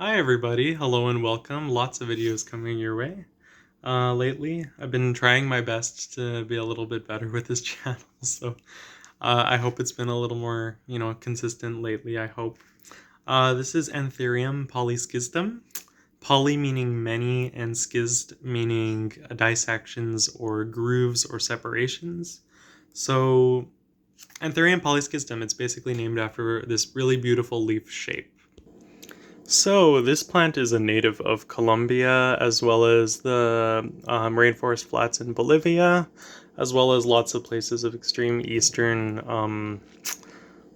Hi everybody, hello and welcome. Lots of videos coming your way. Lately, I've been trying my best to be a little bit better with this channel, so I hope it's been a little more, consistent lately, I hope. This is Anthurium polyschistum. Poly meaning many, and schist meaning dissections or grooves or separations. So, Anthurium polyschistum, it's basically named after this really beautiful leaf shape. So this plant is a native of Colombia, as well as the rainforest flats in Bolivia, as well as lots of places of extreme eastern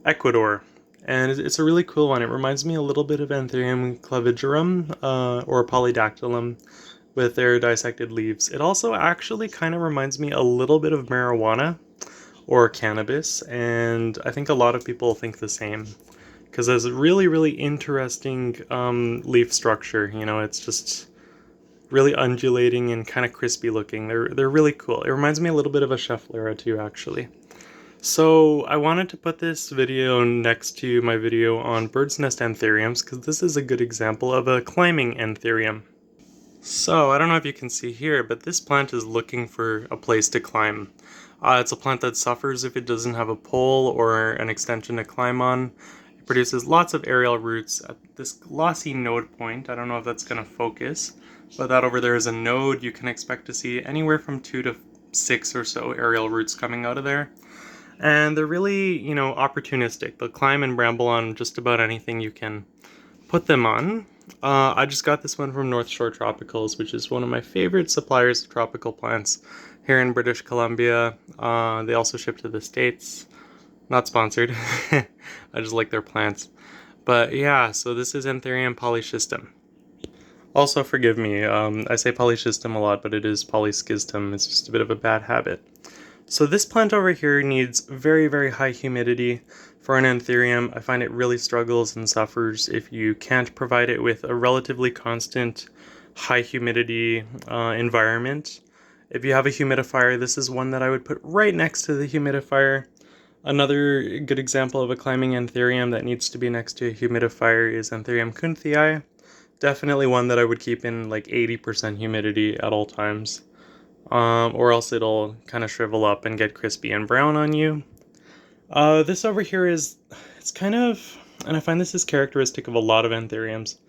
Ecuador. And it's a really cool one. It reminds me a little bit of Anthurium clavigerum or Polydactylum with their dissected leaves. It also actually kind of reminds me a little bit of marijuana or cannabis, and I think a lot of people think the same because there's a really, really interesting leaf structure. It's just really undulating and kind of crispy looking. They're really cool. It reminds me a little bit of a Schefflera too, actually. So I wanted to put this video next to my video on bird's nest anthuriums because this is a good example of a climbing anthurium. So I don't know if you can see here, but this plant is looking for a place to climb. It's a plant that suffers if it doesn't have a pole or an extension to climb on. It produces lots of aerial roots at this glossy node point. I don't know if that's going to focus, but that over there is a node. You can expect to see anywhere from 2 to 6 or so aerial roots coming out of there. And they're really, opportunistic. They'll climb and bramble on just about anything you can put them on. I just got this one from North Shore Tropicals, which is one of my favorite suppliers of tropical plants here in British Columbia. They also ship to the States. Not sponsored. I just like their plants. But yeah, so this is Anthurium polyschistum. Also, forgive me, I say polyschistum a lot, but it is polyschistum. It's just a bit of a bad habit. So this plant over here needs very, very high humidity. For an anthurium, I find it really struggles and suffers if you can't provide it with a relatively constant high humidity environment. If you have a humidifier, this is one that I would put right next to the humidifier. Another good example of a climbing anthurium that needs to be next to a humidifier is Anthurium kunthii. Definitely one that I would keep in like 80% humidity at all times. Or else it'll kind of shrivel up and get crispy and brown on you. This over here it's kind of, and I find this is characteristic of a lot of anthuriums.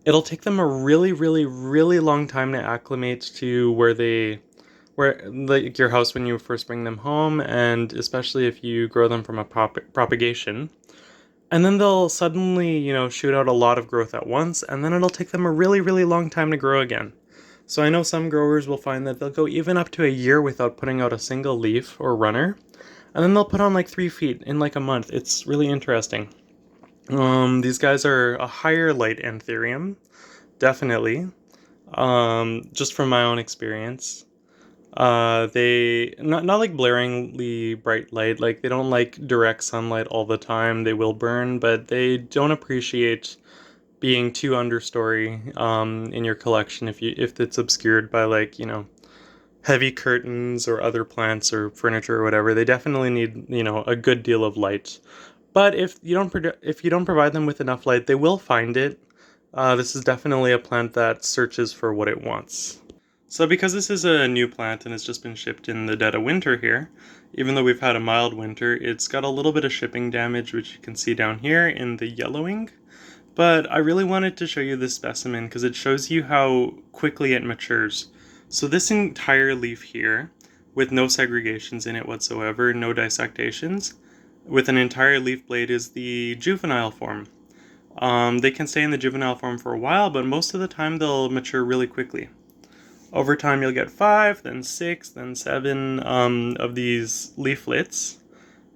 It'll take them a really, really, really long time to acclimate to where like your house when you first bring them home, and especially if you grow them from a propagation. And then they'll suddenly, shoot out a lot of growth at once, and then it'll take them a really, really long time to grow again. So I know some growers will find that they'll go even up to a year without putting out a single leaf or runner, and then they'll put on like 3 feet in like a month. It's really interesting. These guys are a higher light anthurium, definitely. Just from my own experience. They not like blaringly bright light, like they don't like direct sunlight all the time. They will burn, but they don't appreciate being too understory in your collection if it's obscured by like heavy curtains or other plants or furniture or whatever. They definitely need a good deal of light. But if you don't provide them with enough light, they will find it. This is definitely a plant that searches for what it wants. So because this is a new plant and it's just been shipped in the dead of winter here, even though we've had a mild winter, it's got a little bit of shipping damage, which you can see down here in the yellowing. But I really wanted to show you this specimen because it shows you how quickly it matures. So this entire leaf here, with no segregations in it whatsoever, no dissectations, with an entire leaf blade is the juvenile form. They can stay in the juvenile form for a while, but most of the time they'll mature really quickly. Over time you'll get 5, then 6, then 7 of these leaflets.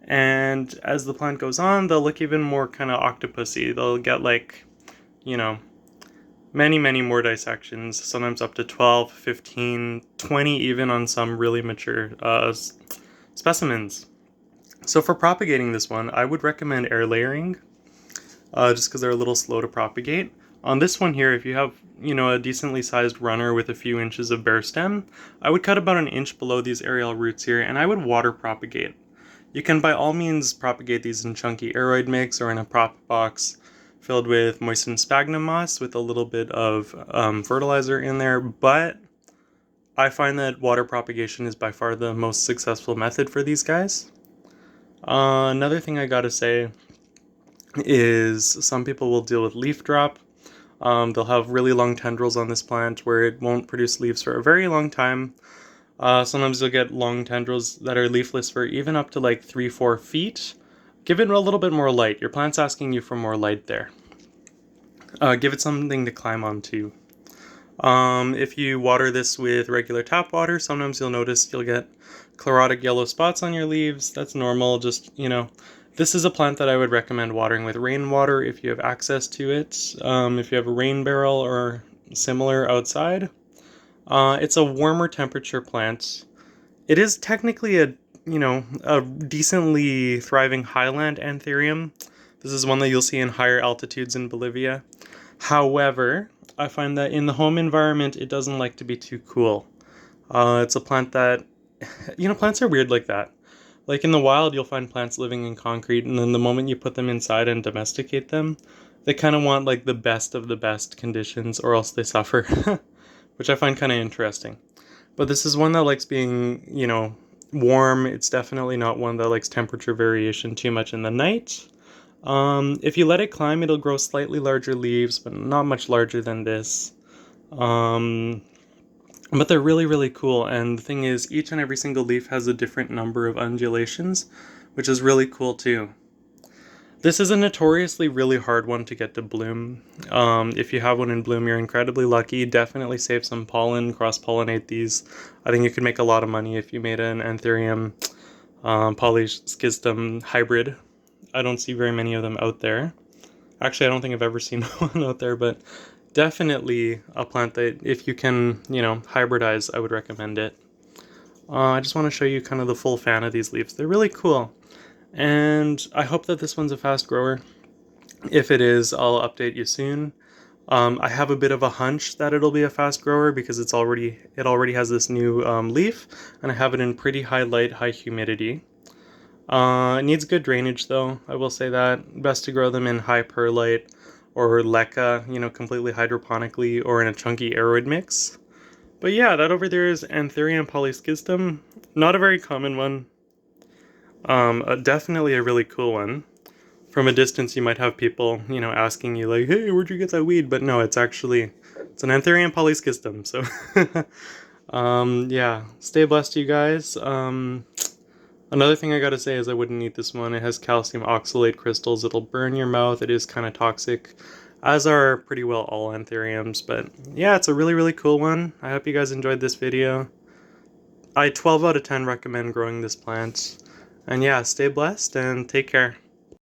And as the plant goes on, they'll look even more kind of octopusy. They'll get like, many, many more dissections, sometimes up to 12, 15, 20 even on some really mature specimens. So for propagating this one, I would recommend air layering, just because they're a little slow to propagate. On this one here, if you have, a decently sized runner with a few inches of bare stem, I would cut about an inch below these aerial roots here, and I would water propagate. You can by all means propagate these in chunky aroid mix or in a prop box filled with moistened sphagnum moss with a little bit of fertilizer in there, but I find that water propagation is by far the most successful method for these guys. Another thing I gotta say is some people will deal with leaf drop. They'll have really long tendrils on this plant where it won't produce leaves for a very long time. Sometimes you'll get long tendrils that are leafless for even up to like 3-4 feet. Give it a little bit more light. Your plant's asking you for more light there. Give it something to climb onto. If you water this with regular tap water, sometimes you'll notice you'll get chlorotic yellow spots on your leaves. That's normal. Just, this is a plant that I would recommend watering with rainwater if you have access to it. If you have a rain barrel or similar outside. It's a warmer temperature plant. It is technically a decently thriving highland Anthurium. This is one that you'll see in higher altitudes in Bolivia. However, I find that in the home environment, it doesn't like to be too cool. It's a plant that, plants are weird like that. Like in the wild, you'll find plants living in concrete, and then the moment you put them inside and domesticate them, they kind of want like the best of the best conditions, or else they suffer, which I find kind of interesting. But this is one that likes being, warm. It's definitely not one that likes temperature variation too much in the night. If you let it climb, it'll grow slightly larger leaves, but not much larger than this. But they're really, really cool. And the thing is, each and every single leaf has a different number of undulations, which is really cool too. This is a notoriously really hard one to get to bloom. If you have one in bloom, you're incredibly lucky. Definitely save some pollen, cross-pollinate these. I think you could make a lot of money if you made an Anthurium polyschistum hybrid. I don't see very many of them out there. Actually, I don't think I've ever seen one out there, but definitely a plant that if you can, hybridize, I would recommend it. I just want to show you kind of the full fan of these leaves. They're really cool. And I hope that this one's a fast grower. If it is, I'll update you soon. I have a bit of a hunch that it'll be a fast grower because it already has this new leaf, and I have it in pretty high light, high humidity. It needs good drainage though, I will say that. Best to grow them in high perlite or leca, completely hydroponically, or in a chunky aroid mix. But yeah, that over there is Anthurium polyschistum. Not a very common one. Definitely a really cool one. From a distance, you might have people, asking you like, "Hey, where'd you get that weed?" But no, it's an Anthurium polyschistum. So, yeah, stay blessed, you guys. Another thing I gotta say is I wouldn't eat this one. It has calcium oxalate crystals. It'll burn your mouth. It is kind of toxic, as are pretty well all Anthuriums. But yeah, it's a really, really cool one. I hope you guys enjoyed this video. I 12 out of 10 recommend growing this plant. And yeah, stay blessed and take care.